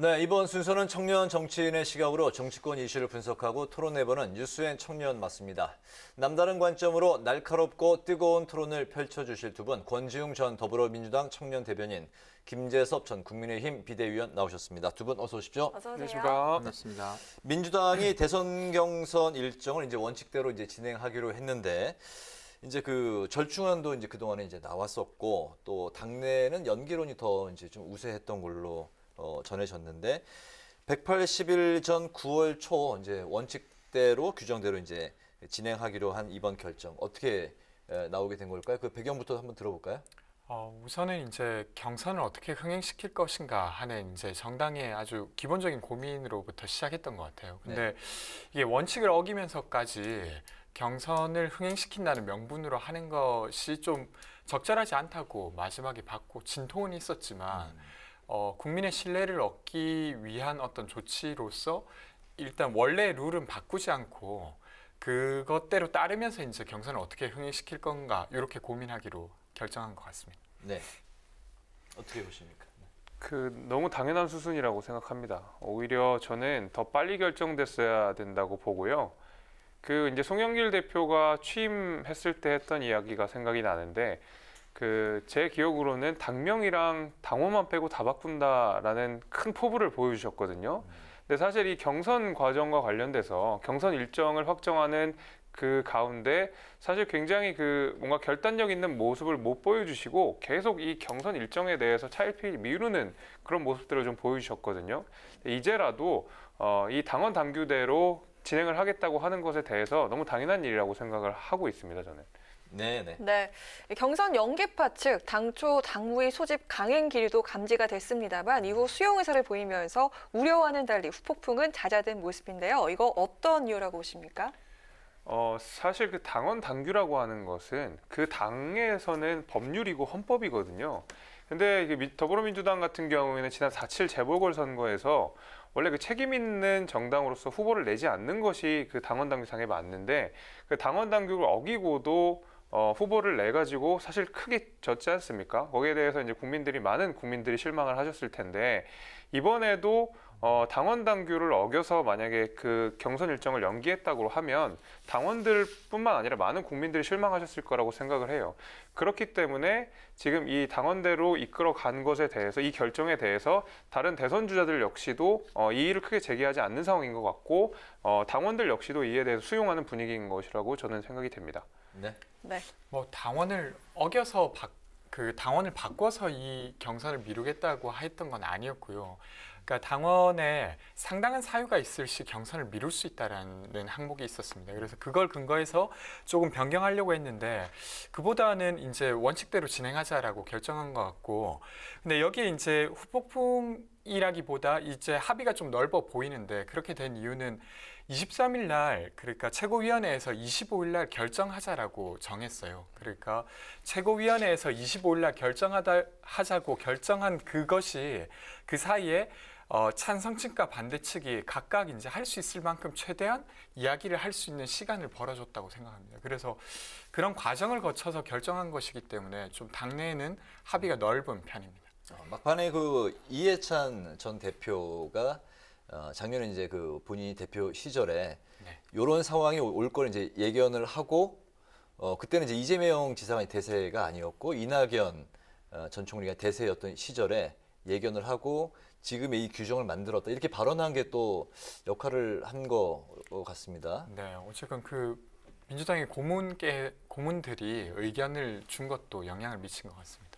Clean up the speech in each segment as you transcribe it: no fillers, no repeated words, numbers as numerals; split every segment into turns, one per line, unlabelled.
네, 이번 순서는 청년 정치인의 시각으로 정치권 이슈를 분석하고 토론해보는 뉴스앤 청년 맞습니다. 남다른 관점으로 날카롭고 뜨거운 토론을 펼쳐주실 두 분, 권지웅 전 더불어민주당 청년 대변인, 김재섭 전 국민의힘 비대위원 나오셨습니다. 두 분 어서 오십시오.
어서 오세요.
안녕하십니까. 반갑습니다.
민주당이 대선 경선 일정을 이제 원칙대로 이제 진행하기로 했는데, 이제 그 절충안도 이제 그동안에 이제 나왔었고, 또 당내는 연기론이 더 이제 좀 우세했던 걸로 전해졌는데 180일 전 9월 초 이제 원칙대로 규정대로 이제 진행하기로 한 이번 결정 어떻게 나오게 된 걸까요? 그 배경부터 한번 들어볼까요?
우선은 이제 경선을 어떻게 흥행시킬 것인가 하는 이제 정당의 아주 기본적인 고민으로부터 시작했던 것 같아요. 근데 이게 원칙을 어기면서까지 경선을 흥행시킨다는 명분으로 하는 것이 좀 적절하지 않다고 마지막에 받고 진통은 있었지만 국민의 신뢰를 얻기 위한 어떤 조치로서 일단 원래 룰은 바꾸지 않고 그것대로 따르면서 이제 경선을 어떻게 흥행시킬 건가 이렇게 고민하기로 결정한 것 같습니다.
네, 어떻게 보십니까?
너무 당연한 수순이라고 생각합니다. 오히려 저는 더 빨리 결정됐어야 된다고 보고요. 이제 송영길 대표가 취임했을 때 했던 이야기가 생각이 나는데 제 기억으로는 당명이랑 당원만 빼고 다 바꾼다라는 큰 포부를 보여주셨거든요. 근데 사실 이 경선 과정과 관련돼서 경선 일정을 확정하는 그 가운데 사실 굉장히 뭔가 결단력 있는 모습을 못 보여주시고 계속 이 경선 일정에 대해서 차일피일 미루는 그런 모습들을 좀 보여주셨거든요. 이제라도 이 당원 당규대로 진행을 하겠다고 하는 것에 대해서 너무 당연한 일이라고 생각을 하고 있습니다, 저는.
네.
경선 연계파 측 당초 당무의 소집 강행 기류도 감지가 됐습니다만 이후 수용 의사를 보이면서 우려와는 달리 후폭풍은 잦아든 모습인데요. 이거 어떤 이유라고 보십니까?
사실 당원 당규라고 하는 것은 그 당에서는 법률이고 헌법이거든요. 근데 더불어민주당 같은 경우에는 지난 4.7 재보궐선거에서 원래 책임 있는 정당으로서 후보를 내지 않는 것이 당원 당규상에 맞는데 당원 당규를 어기고도 후보를 내가지고 사실 크게 졌지 않습니까? 거기에 대해서 이제 많은 국민들이 실망을 하셨을 텐데 이번에도 당원 당규를 어겨서 만약에 경선 일정을 연기했다고 하면 당원들뿐만 아니라 많은 국민들이 실망하셨을 거라고 생각을 해요. 그렇기 때문에 지금 이 당원대로 이끌어간 것에 대해서 이 결정에 대해서 다른 대선 주자들 역시도 이의를 크게 제기하지 않는 상황인 것 같고 당원들 역시도 이에 대해서 수용하는 분위기인 것이라고 저는 생각이 됩니다.
네.
당원을 어겨서 당원을 바꿔서 이 경선을 미루겠다고 했던 건 아니었고요. 그러니까 당원에 상당한 사유가 있을 시 경선을 미룰 수 있다라는 항목이 있었습니다. 그래서 그걸 근거해서 조금 변경하려고 했는데 그보다는 이제 원칙대로 진행하자라고 결정한 것 같고, 근데 여기에 이제 후폭풍이라기보다 이제 합의가 좀 넓어 보이는데 그렇게 된 이유는 23일 날 그러니까 최고위원회에서 25일 날 결정하자라고 정했어요. 그러니까 최고위원회에서 25일 날 하자고 결정한 그것이 그 사이에 찬성 측과 반대 측이 각각 이제 할 수 있을 만큼 최대한 이야기를 할 수 있는 시간을 벌어줬다고 생각합니다. 그래서 그런 과정을 거쳐서 결정한 것이기 때문에 좀 당내에는 합의가 넓은 편입니다.
막판에 이해찬 전 대표가 작년에 이제 본인이 대표 시절에 이런 상황이 올 걸 이제 예견을 하고 그때는 이제 이재명 지사가 대세가 아니었고 이낙연 전 총리가 대세였던 시절에 예견을 하고 지금의 이 규정을 만들었다 이렇게 발언한 게 또 역할을 한 것 같습니다.
네, 어쨌건 민주당의 고문들이 의견을 준 것도 영향을 미친 것 같습니다.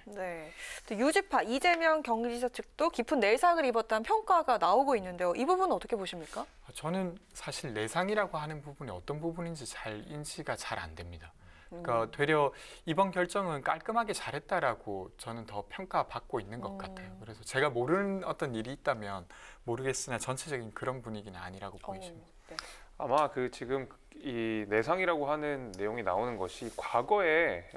네. 유지파 이재명 경기지사 측도 깊은 내상을 입었다는 평가가 나오고 있는데요. 이 부분은 어떻게 보십니까?
저는 사실 내상이라고 하는 부분이 어떤 부분인지 인지가 잘 안 됩니다. 그러니까 되려 이번 결정은 깔끔하게 잘했다라고 저는 더 평가받고 있는 것 같아요. 그래서 제가 모르는 어떤 일이 있다면 모르겠으나 전체적인 그런 분위기는 아니라고 보이십니다.
네.
아마 지금 이 내상이라고 하는 내용이 나오는 것이 과거에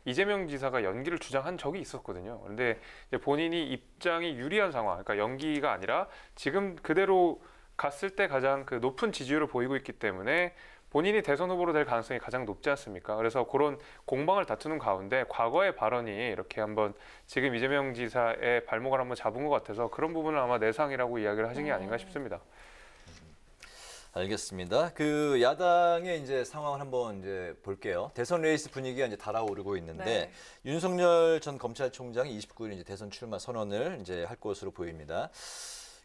이재명 지사가 연기를 주장한 적이 있었거든요. 그런데 본인이 입장이 유리한 상황, 그러니까 연기가 아니라 지금 그대로 갔을 때 가장 높은 지지율을 보이고 있기 때문에 본인이 대선 후보로 될 가능성이 가장 높지 않습니까? 그래서 그런 공방을 다투는 가운데 과거의 발언이 이렇게 한번 지금 이재명 지사의 발목을 한번 잡은 것 같아서 그런 부분을 아마 내상이라고 이야기를 하신 게 아닌가 싶습니다.
알겠습니다. 그 야당의 이제 상황을 한번 이제 볼게요. 대선 레이스 분위기가 이제 달아오르고 있는데
네.
윤석열 전 검찰총장이 29일 이제 대선 출마 선언을 이제 할 것으로 보입니다.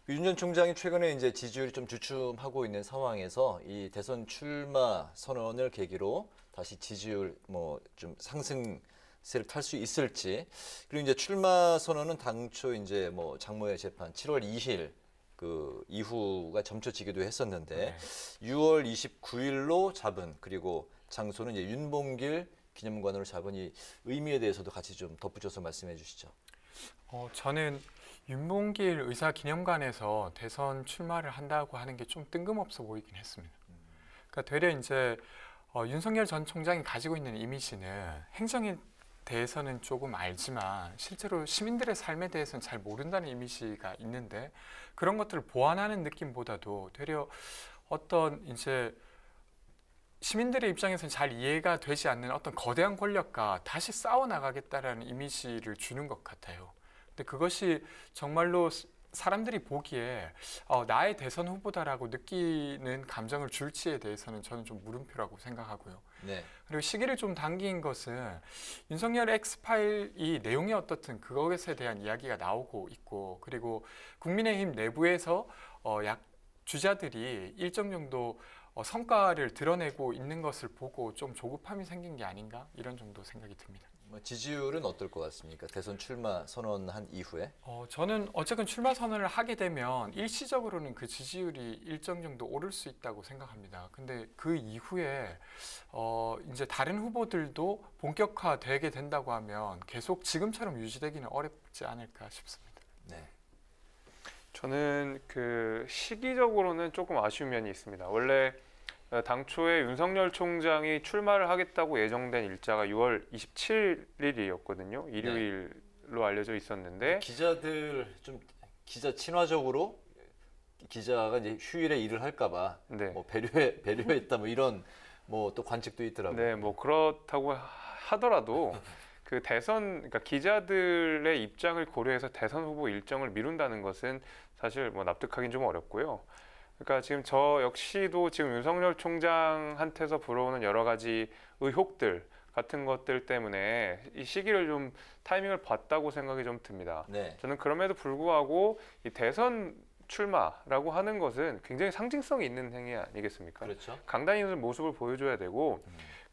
윤 전 총장이 최근에 이제 지지율이 좀 주춤하고 있는 상황에서 이 대선 출마 선언을 계기로 다시 지지율 뭐 좀 상승세를 탈 수 있을지, 그리고 이제 출마 선언은 당초 이제 뭐 장모의 재판 7월 2일 그 이후가 점쳐지기도 했었는데
네.
6월 29일로 잡은, 그리고 장소는 이제 윤봉길 기념관으로 잡은 이 의미에 대해서도 같이 좀 덧붙여서 말씀해 주시죠.
저는 윤봉길 의사 기념관에서 대선 출마를 한다고 하는 게 좀 뜬금없어 보이긴 했습니다. 그러니까 되려 이제 윤석열 전 총장이 가지고 있는 이미지는 행정에 대해서는 조금 알지만 실제로 시민들의 삶에 대해서는 잘 모른다는 이미지가 있는데, 그런 것들을 보완하는 느낌보다도 되려 어떤 이제 시민들의 입장에서는 잘 이해가 되지 않는 어떤 거대한 권력과 다시 싸워 나가겠다라는 이미지를 주는 것 같아요. 근데 그것이 정말로 사람들이 보기에 나의 대선 후보다라고 느끼는 감정을 줄지에 대해서는 저는 좀 물음표라고 생각하고요.
네.
그리고 시기를 좀 당긴 것은 윤석열 X파일이 내용이 어떻든 그것에 대한 이야기가 나오고 있고, 그리고 국민의힘 내부에서 주자들이 일정 정도 성과를 드러내고 있는 것을 보고 좀 조급함이 생긴 게 아닌가, 이런 정도 생각이 듭니다.
뭐 지지율은 어떨 것 같습니까? 대선 출마 선언한 이후에?
저는 어쨌든 출마 선언을 하게 되면 일시적으로는 그 지지율이 일정 정도 오를 수 있다고 생각합니다. 근데 그 이후에 이제 다른 후보들도 본격화되게 된다고 하면 계속 지금처럼 유지되기는 어렵지 않을까 싶습니다.
네.
저는 그 시기적으로는 조금 아쉬운 면이 있습니다. 원래 당초에 윤석열 총장이 출마를 하겠다고 예정된 일자가 6월 27일이었거든요. 일요일로 알려져 있었는데
기자들 좀 기자 친화적으로 기자가 이제 휴일에 일을 할까봐
네.
뭐 배려했다 뭐 이런 뭐 또 관측도 있더라고요.
네, 뭐 그렇다고 하더라도 그 그러니까 기자들의 입장을 고려해서 대선 후보 일정을 미룬다는 것은 사실 뭐 납득하기는 좀 어렵고요. 그러니까 지금 저 역시도 지금 윤석열 총장한테서 불어오는 여러 가지 의혹들 같은 것들 때문에 이 시기를 좀 타이밍을 봤다고 생각이 좀 듭니다.
네.
저는 그럼에도 불구하고 이 대선 출마라고 하는 것은 굉장히 상징성이 있는 행위 아니겠습니까?
그렇죠.
강단 있는 모습을 보여줘야 되고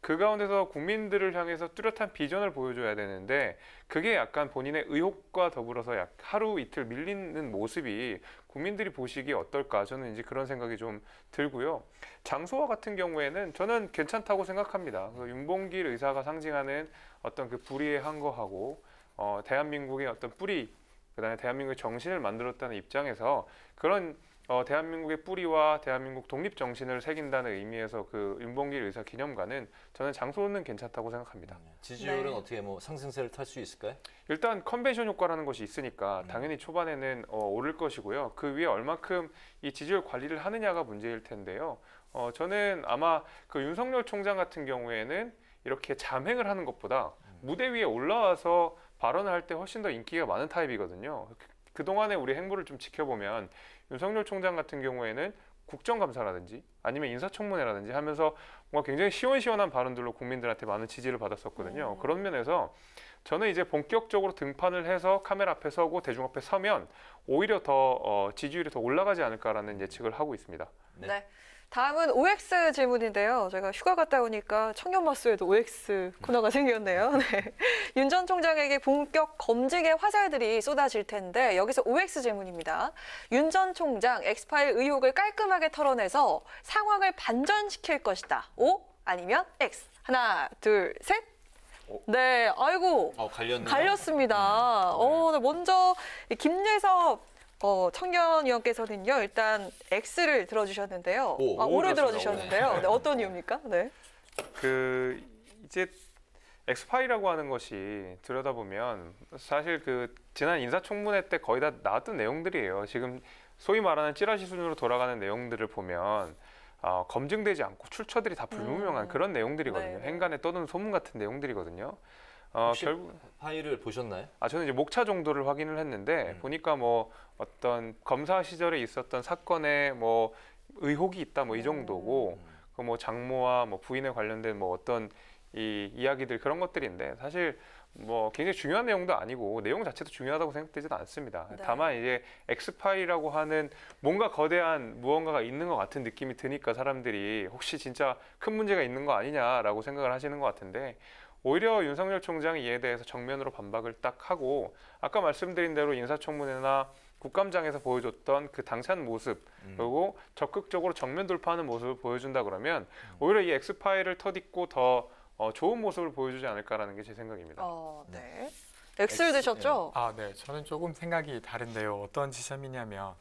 그 가운데서 국민들을 향해서 뚜렷한 비전을 보여줘야 되는데, 그게 약간 본인의 의혹과 더불어서 하루 이틀 밀리는 모습이 국민들이 보시기에 어떨까, 저는 이제 그런 생각이 좀 들고요. 장소와 같은 경우에는 저는 괜찮다고 생각합니다. 그 윤봉길 의사가 상징하는 어떤 그 불의의 항거하고 대한민국의 어떤 뿌리, 그다음에 대한민국의 정신을 만들었다는 입장에서 그런 대한민국의 뿌리와 대한민국 독립 정신을 새긴다는 의미에서 그 윤봉길 의사 기념관은 저는 장소는 괜찮다고 생각합니다.
지지율은
네.
어떻게 뭐 상승세를 탈 수 있을까요?
일단 컨벤션 효과라는 것이 있으니까 당연히 초반에는 오를 것이고요. 그 위에 얼마큼 이 지지율 관리를 하느냐가 문제일 텐데요. 저는 아마 그 윤석열 총장 같은 경우에는 이렇게 잠행을 하는 것보다 무대 위에 올라와서 발언을 할 때 훨씬 더 인기가 많은 타입이거든요. 그동안의 우리 행보를 좀 지켜보면 윤석열 총장 같은 경우에는 국정감사라든지 아니면 인사청문회라든지 하면서 뭔가 굉장히 시원시원한 발언들로 국민들한테 많은 지지를 받았었거든요. 그런 면에서 저는 이제 본격적으로 등판을 해서 카메라 앞에 서고 대중 앞에 서면 오히려 더 지지율이 더 올라가지 않을까라는 예측을 하고 있습니다.
네.
네. 다음은 OX 질문인데요. 제가 휴가 갔다 오니까 청년버스에도 OX 코너가 생겼네요. 네. 윤 전 총장에게 본격 검증의 화살들이 쏟아질 텐데 여기서 OX 질문입니다. 윤 전 총장 X파일 의혹을 깔끔하게 털어내서 상황을 반전시킬 것이다. O 아니면 X. 하나, 둘, 셋. 네, 아이고
갈렸네요.
갈렸습니다. 네, 먼저 김예섭 청년위원께서는요, 일단 X를 들어주셨는데요. O를 들어주셨는데요. 네, 어떤 이유입니까? 네.
그 이제 엑스파일이라고 하는 것이 들여다보면 사실 그 지난 인사청문회 때 거의 다 나왔던 내용들이에요. 지금 소위 말하는 찌라시 수준으로 돌아가는 내용들을 보면 검증되지 않고 출처들이 다 불분명한 그런 내용들이거든요.
네네.
행간에 떠도는 소문 같은 내용들이거든요.
혹시
결국
파일을 보셨나요?
저는 이제 목차 정도를 확인을 했는데 보니까 뭐 어떤 검사 시절에 있었던 사건에 뭐 의혹이 있다 뭐 이 정도고 그 뭐 장모와 뭐 부인에 관련된 뭐 어떤 이 이야기들 그런 것들인데 사실 뭐 굉장히 중요한 내용도 아니고 내용 자체도 중요하다고 생각되지도 않습니다.
네.
다만 이제 엑스파일이라고 하는 뭔가 거대한 무언가가 있는 것 같은 느낌이 드니까 사람들이 혹시 진짜 큰 문제가 있는 거 아니냐라고 생각을 하시는 것 같은데 오히려 윤석열 총장이 이에 대해서 정면으로 반박을 딱 하고 아까 말씀드린 대로 인사청문회나 국감장에서 보여줬던 그 당찬 모습 그리고 적극적으로 정면 돌파하는 모습을 보여준다 그러면 오히려 이 엑스파일을 덧입고 더 좋은 모습을 보여주지 않을까라는 게 제 생각입니다.
네. X를 드셨죠?
네. 저는 조금 생각이 다른데요. 어떤 지점이냐면,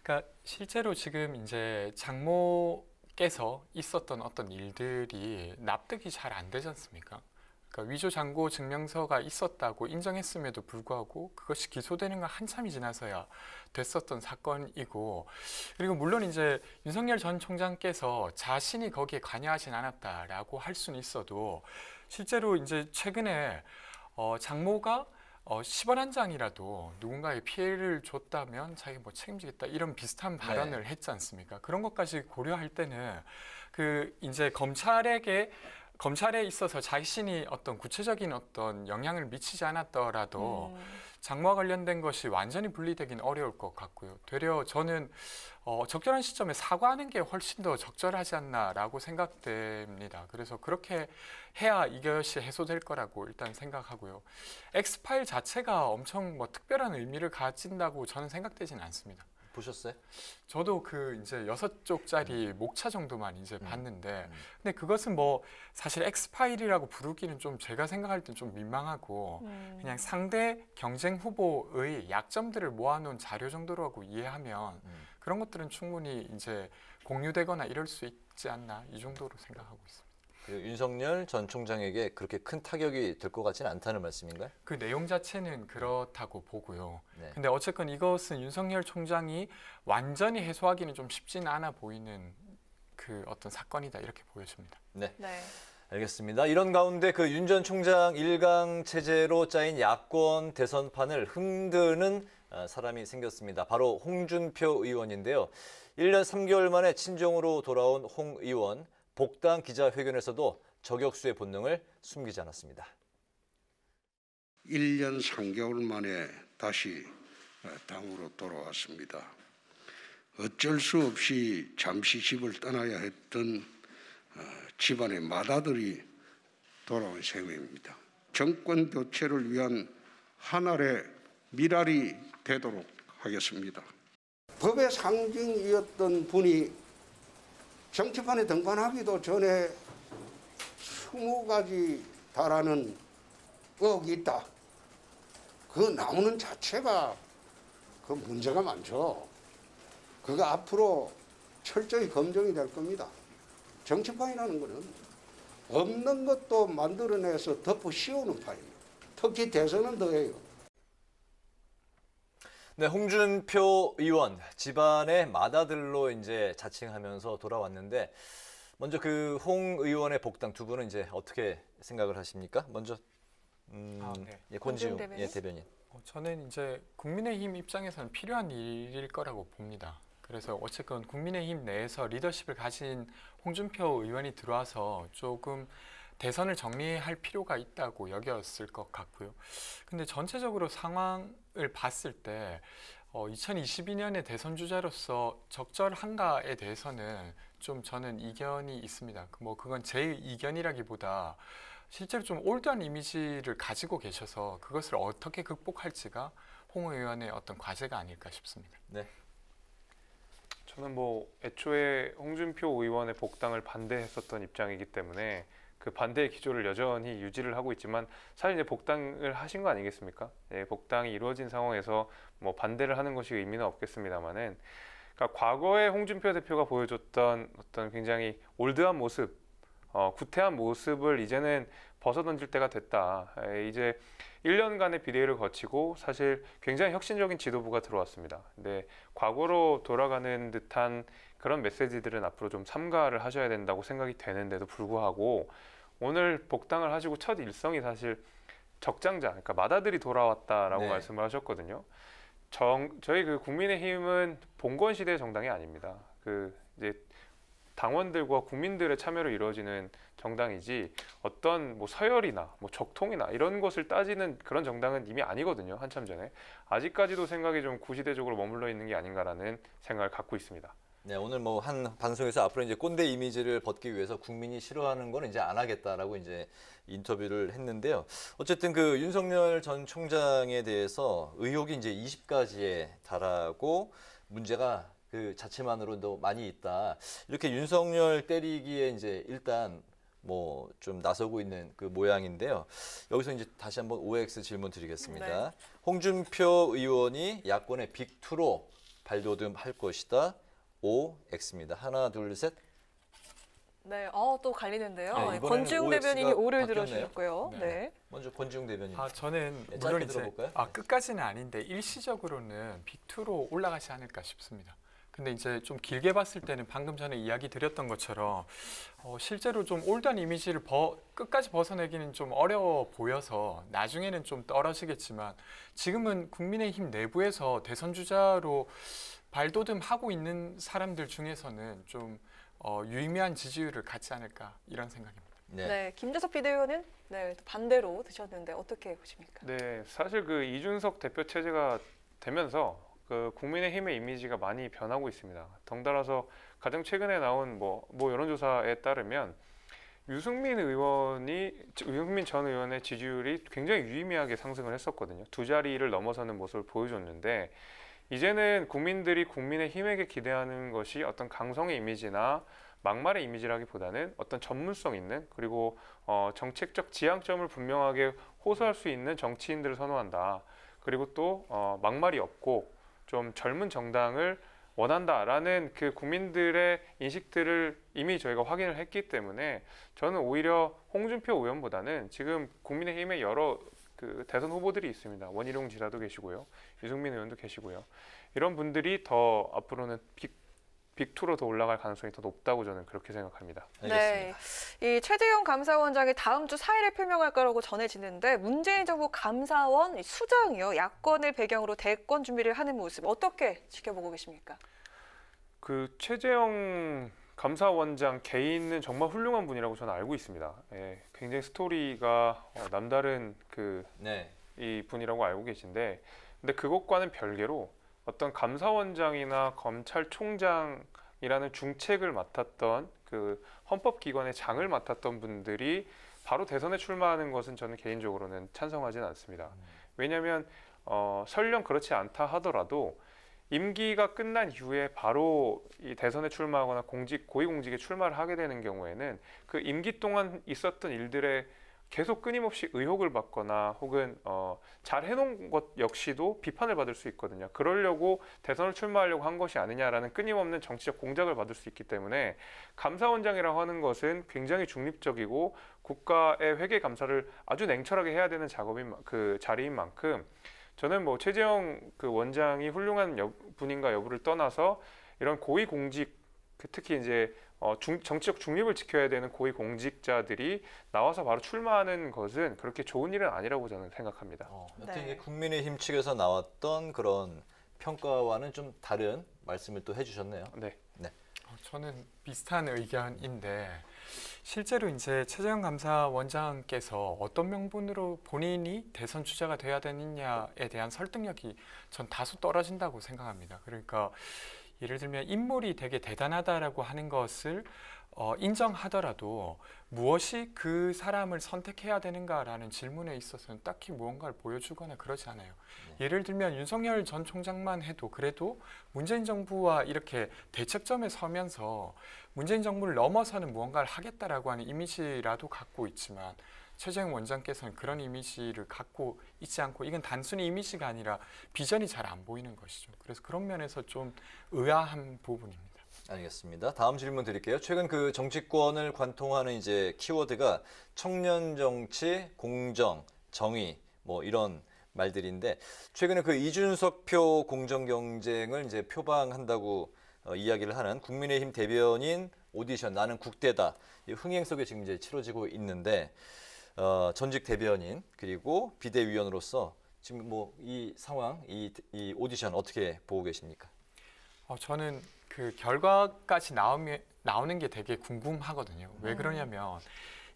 그러니까 실제로 지금 이제 장모께서 있었던 어떤 일들이 납득이 잘 안 되지 않습니까? 그러니까 위조 잔고 증명서가 있었다고 인정했음에도 불구하고 그것이 기소되는 건 한참이 지나서야 됐었던 사건이고, 그리고 물론 이제 윤석열 전 총장께서 자신이 거기에 관여하진 않았다라고 할 수는 있어도 실제로 이제 최근에 장모가 10원 한 장이라도 누군가에 피해를 줬다면 자기 뭐 책임지겠다 이런 비슷한 발언을 했지 않습니까? 그런 것까지 고려할 때는 그 이제 검찰에 있어서 자신이 어떤 구체적인 어떤 영향을 미치지 않았더라도 장모와 관련된 것이 완전히 분리되긴 어려울 것 같고요. 되려 저는 적절한 시점에 사과하는 게 훨씬 더 적절하지 않나라고 생각됩니다. 그래서 그렇게 해야 이것이 해소될 거라고 일단 생각하고요. 엑스파일 자체가 엄청 뭐 특별한 의미를 가진다고 저는 생각되지는 않습니다.
보셨어요?
저도 그 이제 6쪽짜리 목차 정도만 이제 봤는데, 근데 그것은 뭐 사실 엑스파일이라고 부르기는 좀 제가 생각할 땐 좀 민망하고 그냥 상대 경쟁 후보의 약점들을 모아놓은 자료 정도라고 이해하면 그런 것들은 충분히 이제 공유되거나 이럴 수 있지 않나 이 정도로 생각하고 있습니다.
윤석열 전 총장에게 그렇게 큰 타격이 될 것 같지는 않다는 말씀인가요?
그 내용 자체는 그렇다고 보고요.
네.
근데 어쨌건 이것은 윤석열 총장이 완전히 해소하기는 좀 쉽지는 않아 보이는 그 어떤 사건이다 이렇게 보여집니다.
네.
네.
알겠습니다. 이런 가운데 그 윤 전 총장 일강 체제로 짜인 야권 대선판을 흔드는 사람이 생겼습니다. 바로 홍준표 의원인데요. 1년 3개월 만에 친정으로 돌아온 홍 의원. 복당 기자회견에서도 저격수의 본능을 숨기지 않았습니다.
1년 3개월 만에 다시 당으로 돌아왔습니다. 어쩔 수 없이 잠시 집을 떠나야 했던 집안의 맏아들이 돌아온 셈입니다. 정권 교체를 위한 하늘의 미랄이 되도록 하겠습니다. 법의 상징이었던 분이 정치판에 등판하기도 전에 20가지 달하는 의혹이 있다. 그 나오는 자체가 그 문제가 많죠. 그거 앞으로 철저히 검증이 될 겁니다. 정치판이라는 거는 없는 것도 만들어내서 덮어 씌우는 판입니다. 특히 대선은 더해요.
네, 홍준표 의원 집안의 맏아들로 이제 자칭하면서 돌아왔는데 먼저 그 홍 의원의 복당 두 분은 이제 어떻게 생각을 하십니까? 먼저
네.
권지웅
대변인?
대변인.
저는 이제 국민의힘 입장에서는 필요한 일일 거라고 봅니다. 그래서 어쨌건 국민의힘 내에서 리더십을 가진 홍준표 의원이 들어와서 조금 대선을 정리할 필요가 있다고 여겼을 것 같고요. 근데 전체적으로 상황을 봤을 때 2022년의 대선 주자로서 적절한가에 대해서는 좀 저는 이견이 있습니다. 뭐 그건 제 이견이라기보다 실제로 좀 올드한 이미지를 가지고 계셔서 그것을 어떻게 극복할지가 홍 의원의 어떤 과제가 아닐까 싶습니다.
네.
저는 뭐 애초에 홍준표 의원의 복당을 반대했었던 입장이기 때문에 그 반대의 기조를 여전히 유지를 하고 있지만 사실 이제 복당을 하신 거 아니겠습니까? 예, 복당이 이루어진 상황에서 뭐 반대를 하는 것이 의미는 없겠습니다만은 그러니까 과거에 홍준표 대표가 보여줬던 어떤 굉장히 올드한 모습 구태한 모습을 이제는 벗어던질 때가 됐다. 이제 1년간의 비대위를 거치고 사실 굉장히 혁신적인 지도부가 들어왔습니다. 근데 과거로 돌아가는 듯한 그런 메시지들은 앞으로 좀 삼가를 하셔야 된다고 생각이 되는데도 불구하고 오늘 복당을 하시고 첫 일성이 사실 적장자, 그러니까 맏아들이 돌아왔다라고
네.
말씀을 하셨거든요. 저희 그 국민의힘은 봉건 시대의 정당이 아닙니다. 그 이제 당원들과 국민들의 참여로 이루어지는 정당이지 어떤 뭐 서열이나 뭐 적통이나 이런 것을 따지는 그런 정당은 이미 아니거든요. 한참 전에. 아직까지도 생각이 좀 구시대적으로 머물러 있는 게 아닌가라는 생각을 갖고 있습니다.
네, 오늘 뭐 한 방송에서 앞으로 이제 꼰대 이미지를 벗기 위해서 국민이 싫어하는 거는 이제 안 하겠다라고 이제 인터뷰를 했는데요. 어쨌든 그 윤석열 전 총장에 대해서 의혹이 이제 20가지에 달하고 문제가 그 자체만으로도 많이 있다. 이렇게 윤석열 때리기에 이제 일단 뭐 좀 나서고 있는 그 모양인데요. 여기서 이제 다시 한번 OX 질문 드리겠습니다.
네.
홍준표 의원이 야권의 빅2로 발돋움할 것이다. OX입니다. 하나, 둘, 셋.
네, 또 갈리는데요.
네, 이번에는
권지웅
OX 가
대변인이 오를
바뀌었네요.
들어주셨고요.
네.
네.
먼저 권지웅 대변인.
저는
네,
물론
짧게
이제
들어볼까요?
끝까지는 아닌데 일시적으로는 빅2로 올라가지 않을까 싶습니다. 근데 이제 좀 길게 봤을 때는 방금 전에 이야기 드렸던 것처럼 실제로 좀 올드한 이미지를 끝까지 벗어내기는 좀 어려워 보여서 나중에는 좀 떨어지겠지만 지금은 국민의힘 내부에서 대선 주자로 발돋움하고 있는 사람들 중에서는 좀 유의미한 지지율을 갖지 않을까 이런 생각입니다.
네.
네, 김재석 비대위원은 네, 반대로 드셨는데 어떻게 보십니까?
네, 사실 그 이준석 대표 체제가 되면서 그 국민의힘의 이미지가 많이 변하고 있습니다. 덩달아서 가장 최근에 나온 뭐 여론조사에 따르면 유승민 전 의원의 지지율이 굉장히 유의미하게 상승을 했었거든요. 두 자리를 넘어서는 모습을 보여줬는데 이제는 국민들이 국민의힘에게 기대하는 것이 어떤 강성의 이미지나 막말의 이미지라기보다는 어떤 전문성 있는 그리고 정책적 지향점을 분명하게 호소할 수 있는 정치인들을 선호한다. 그리고 또 막말이 없고 좀 젊은 정당을 원한다라는 그 국민들의 인식들을 이미 저희가 확인을 했기 때문에 저는 오히려 홍준표 의원보다는 지금 국민의힘의 여러 그 대선 후보들이 있습니다. 원희룡 지사도 계시고요. 유승민 의원도 계시고요. 이런 분들이 더 앞으로는 빅2로 더 올라갈 가능성이 더 높다고 저는 그렇게 생각합니다.
알겠습니다.
네, 이 최재형 감사원장이 다음 주 4일에 표명할 거라고 전해지는데 문재인 정부 감사원 수장이요. 야권을 배경으로 대권 준비를 하는 모습 어떻게 지켜보고 계십니까?
그 최재형 감사원장 개인은 정말 훌륭한 분이라고 저는 알고 있습니다. 예, 굉장히 스토리가 남다른
네.
이 분이라고 알고 계신데, 근데 그것과는 별개로 어떤 감사원장이나 검찰총장이라는 중책을 맡았던 그 헌법기관의 장을 맡았던 분들이 바로 대선에 출마하는 것은 저는 개인적으로는 찬성하지는 않습니다. 왜냐하면 설령 그렇지 않다 하더라도 임기가 끝난 이후에 바로 이 대선에 출마하거나 고위공직에 출마를 하게 되는 경우에는 그 임기 동안 있었던 일들에 계속 끊임없이 의혹을 받거나 혹은 잘 해놓은 것 역시도 비판을 받을 수 있거든요. 그러려고 대선을 출마하려고 한 것이 아니냐라는 끊임없는 정치적 공작을 받을 수 있기 때문에 감사원장이라고 하는 것은 굉장히 중립적이고 국가의 회계 감사를 아주 냉철하게 해야 되는 작업인 그 자리인 만큼 저는 뭐 최재형 그 원장이 훌륭한 분인가 여부를 떠나서 이런 고위공직 특히 이제 정치적 중립을 지켜야 되는 고위공직자들이 나와서 바로 출마하는 것은 그렇게 좋은 일은 아니라고 저는 생각합니다.
여튼
네.
이제 국민의힘 측에서 나왔던 그런 평가와는 좀 다른 말씀을 또 해주셨네요.
네.
저는 비슷한 의견인데 실제로 이제 최재형 감사원장께서 어떤 명분으로 본인이 대선 주자가 돼야 되느냐에 대한 설득력이 전 다소 떨어진다고 생각합니다. 그러니까 예를 들면 인물이 되게 대단하다라고 하는 것을 인정하더라도 무엇이 그 사람을 선택해야 되는가라는 질문에 있어서는 딱히 무언가를 보여주거나 그러지 않아요. 예를 들면 윤석열 전 총장만 해도 그래도 문재인 정부와 이렇게 대척점에 서면서 문재인 정부를 넘어서는 무언가를 하겠다라고 하는 이미지라도 갖고 있지만 최재형 원장께서는 그런 이미지를 갖고 있지 않고 이건 단순히 이미지가 아니라 비전이 잘 안 보이는 것이죠. 그래서 그런 면에서 좀 의아한 부분입니다.
알겠습니다. 다음 질문 드릴게요. 최근 그 정치권을 관통하는 이제 키워드가 청년 정치, 공정, 정의 뭐 이런 말들인데 최근에 그 이준석 표 공정 경쟁을 이제 표방한다고 이야기를 하는 국민의힘 대변인 오디션 나는 국대다 이 흥행 속에 지금 이제 치러지고 있는데 전직 대변인 그리고 비대위원으로서 지금 뭐 이 상황, 이 오디션 어떻게 보고 계십니까?
저는 그 결과까지 나오는 게 되게 궁금하거든요. 왜 그러냐면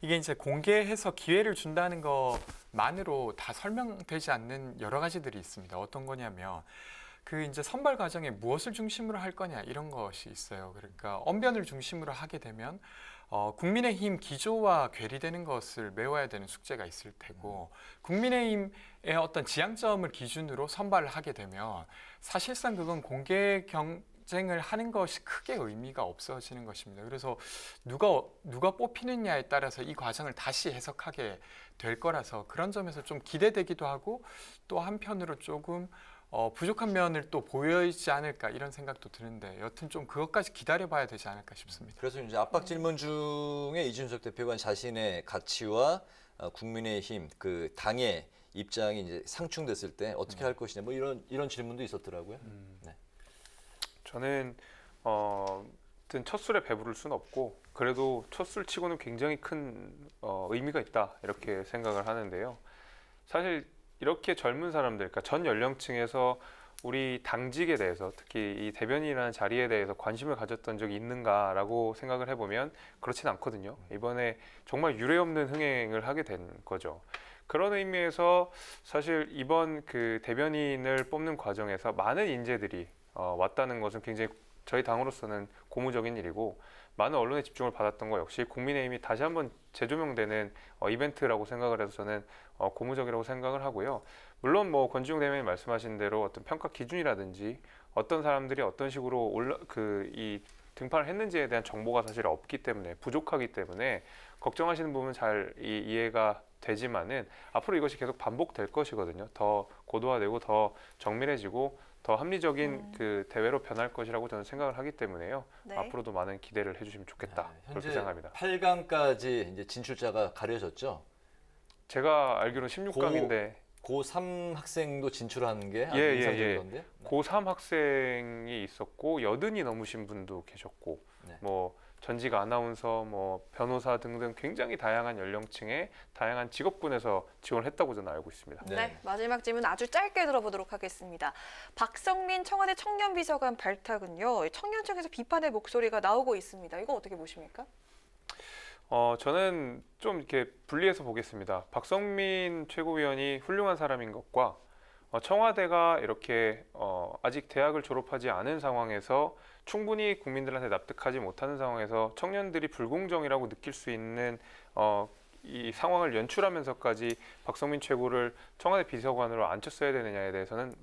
이게 이제 공개해서 기회를 준다는 것만으로 다 설명되지 않는 여러 가지들이 있습니다. 어떤 거냐면 그 이제 선발 과정에 무엇을 중심으로 할 거냐 이런 것이 있어요. 그러니까 언변을 중심으로 하게 되면 국민의힘 기조와 괴리되는 것을 메워야 되는 숙제가 있을 테고 국민의힘의 어떤 지향점을 기준으로 선발을 하게 되면 사실상 그건 공개 경쟁을 하는 것이 크게 의미가 없어지는 것입니다. 그래서 누가 뽑히느냐에 따라서 이 과정을 다시 해석하게 될 거라서 그런 점에서 좀 기대되기도 하고 또 한편으로 조금 부족한 면을 또 보여지지 않을까 이런 생각도 드는데 여튼 좀 그것까지 기다려봐야 되지 않을까 싶습니다.
그래서 이제 압박 질문 중에 이준석 대표가 자신의 가치와 국민의힘 그 당의 입장이 이제 상충됐을 때 어떻게 할 것이냐 뭐 이런 질문도 있었더라고요. 네.
저는 첫 술에 배부를 수는 없고 그래도 첫 술치고는 굉장히 큰 의미가 있다 이렇게 생각을 하는데요. 사실 이렇게 젊은 사람들, 그러니까 전 연령층에서 우리 당직에 대해서 특히 이 대변인이라는 자리에 대해서 관심을 가졌던 적이 있는가라고 생각을 해보면 그렇진 않거든요. 이번에 정말 유례없는 흥행을 하게 된 거죠. 그런 의미에서 사실 이번 그 대변인을 뽑는 과정에서 많은 인재들이 왔다는 것은 굉장히 저희 당으로서는 고무적인 일이고 많은 언론의 집중을 받았던 거 역시 국민의힘이 다시 한번 재조명되는 이벤트라고 생각을 해서 저는 고무적이라고 생각을 하고요. 물론 뭐 권지웅 대변인 말씀하신 대로 어떤 평가 기준이라든지 어떤 사람들이 어떤 식으로 이 등판을 했는지에 대한 정보가 사실 없기 때문에 부족하기 때문에 걱정하시는 부분은 잘 이해가 되지만은 앞으로 이것이 계속 반복될 것이거든요. 더 고도화되고 더 정밀해지고 더 합리적인 그 대회로 변할 것이라고 저는 생각을 하기 때문에요.
네.
앞으로도 많은 기대를 해주시면 좋겠다. 그렇게
현재
생각합니다.
8강까지 이제 진출자가 가려졌죠.
제가 알기로는 16강인데
고3 학생도 진출하는 게 아주
예,
인상적이던데요. 네.
고3 학생이 있었고 80이 넘으신 분도 계셨고
네.
뭐 전직 아나운서, 뭐 변호사 등등 굉장히 다양한 연령층의 다양한 직업군에서 지원을 했다고 저는 알고 있습니다.
네.
네, 마지막 질문 아주 짧게 들어보도록 하겠습니다. 박성민 청와대 청년비서관 발탁은요, 청년층에서 비판의 목소리가 나오고 있습니다. 이거 어떻게 보십니까?
저는 좀 이렇게 분리해서 보겠습니다. 박성민 최고위원이 훌륭한 사람인 것과 청와대가 이렇게 아직 대학을 졸업하지 않은 상황에서 충분히 국민들한테 납득하지 못하는 상황에서 청년들이 불공정이라고 느낄 수 있는 이 상황을 연출하면서까지 박성민 최고를 청와대 비서관으로 앉혔어야 되느냐에 대해서는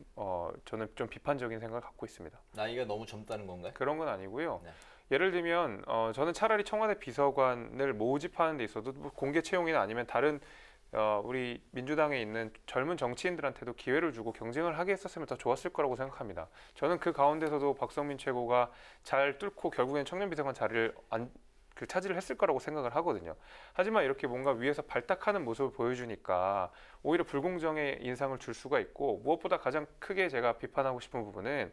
저는 좀 비판적인 생각을 갖고 있습니다.
나이가 너무 젊다는 건가요?
그런 건 아니고요.
네.
예를 들면 저는 차라리 청와대 비서관을 모집하는 데 있어도 뭐 공개 채용이나 아니면 다른 우리 민주당에 있는 젊은 정치인들한테도 기회를 주고 경쟁을 하게 했었으면 더 좋았을 거라고 생각합니다. 저는 그 가운데서도 박성민 최고가 잘 뚫고 결국엔 청년비서관 자리를 차지를 했을 거라고 생각을 하거든요. 하지만 이렇게 뭔가 위에서 발탁하는 모습을 보여주니까 오히려 불공정의 인상을 줄 수가 있고 무엇보다 가장 크게 제가 비판하고 싶은 부분은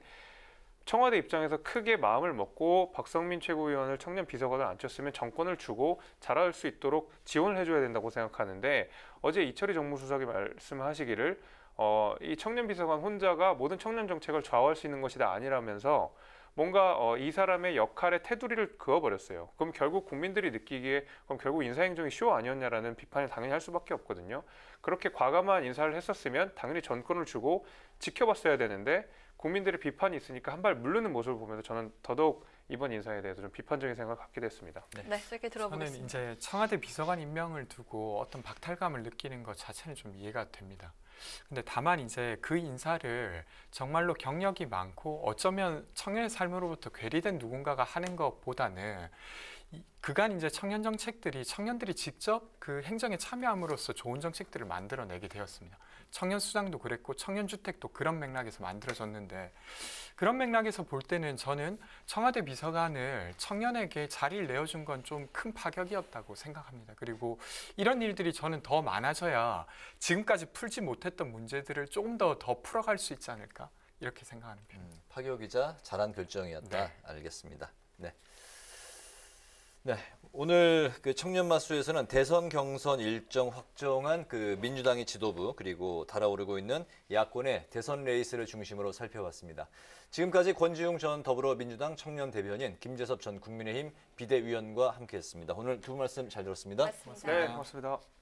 청와대 입장에서 크게 마음을 먹고 박성민 최고위원을 청년 비서관을 앉혔으면 정권을 주고 잘할 수 있도록 지원을 해줘야 된다고 생각하는데 어제 이철희 정무수석이 말씀하시기를 이 청년 비서관 혼자가 모든 청년 정책을 좌우할 수 있는 것이다 아니라면서 뭔가 이 사람의 역할의 테두리를 그어버렸어요. 그럼 결국 국민들이 느끼기에 그럼 결국 인사행정이 쇼 아니었냐라는 비판을 당연히 할 수밖에 없거든요. 그렇게 과감한 인사를 했었으면 당연히 전권을 주고 지켜봤어야 되는데 국민들의 비판이 있으니까 한 발 물르는 모습을 보면서 저는 더더욱 이번 인사에 대해서 좀 비판적인 생각을 갖게 됐습니다.
네, 짧게 들어보겠습니다.
저는 이제 청와대 비서관 임명을 두고 어떤 박탈감을 느끼는 것 자체는 좀 이해가 됩니다. 근데 다만 이제 그 인사를 정말로 경력이 많고 어쩌면 청년의 삶으로부터 괴리된 누군가가 하는 것보다는 그간 이제 청년 정책들이 청년들이 직접 그 행정에 참여함으로써 좋은 정책들을 만들어내게 되었습니다. 청년 수당도 그랬고 청년 주택도 그런 맥락에서 만들어졌는데 그런 맥락에서 볼 때는 저는 청와대 비서관을 청년에게 자리를 내어준 건 좀 큰 파격이었다고 생각합니다. 그리고 이런 일들이 저는 더 많아져야 지금까지 풀지 못했던 문제들을 조금 더 풀어갈 수 있지 않을까 이렇게 생각하는 편입니다.
파격이자 잘한 결정이었다.
네.
알겠습니다. 네. 네, 오늘 그 청년마수에서는 대선 경선 일정 확정한 그 민주당의 지도부 그리고 달아오르고 있는 야권의 대선 레이스를 중심으로 살펴봤습니다. 지금까지 권지웅 전 더불어민주당 청년 대변인, 김재섭 전 국민의힘 비대위원과 함께했습니다. 오늘 두 분 말씀 잘 들었습니다.
고맙습니다.
네, 고맙습니다.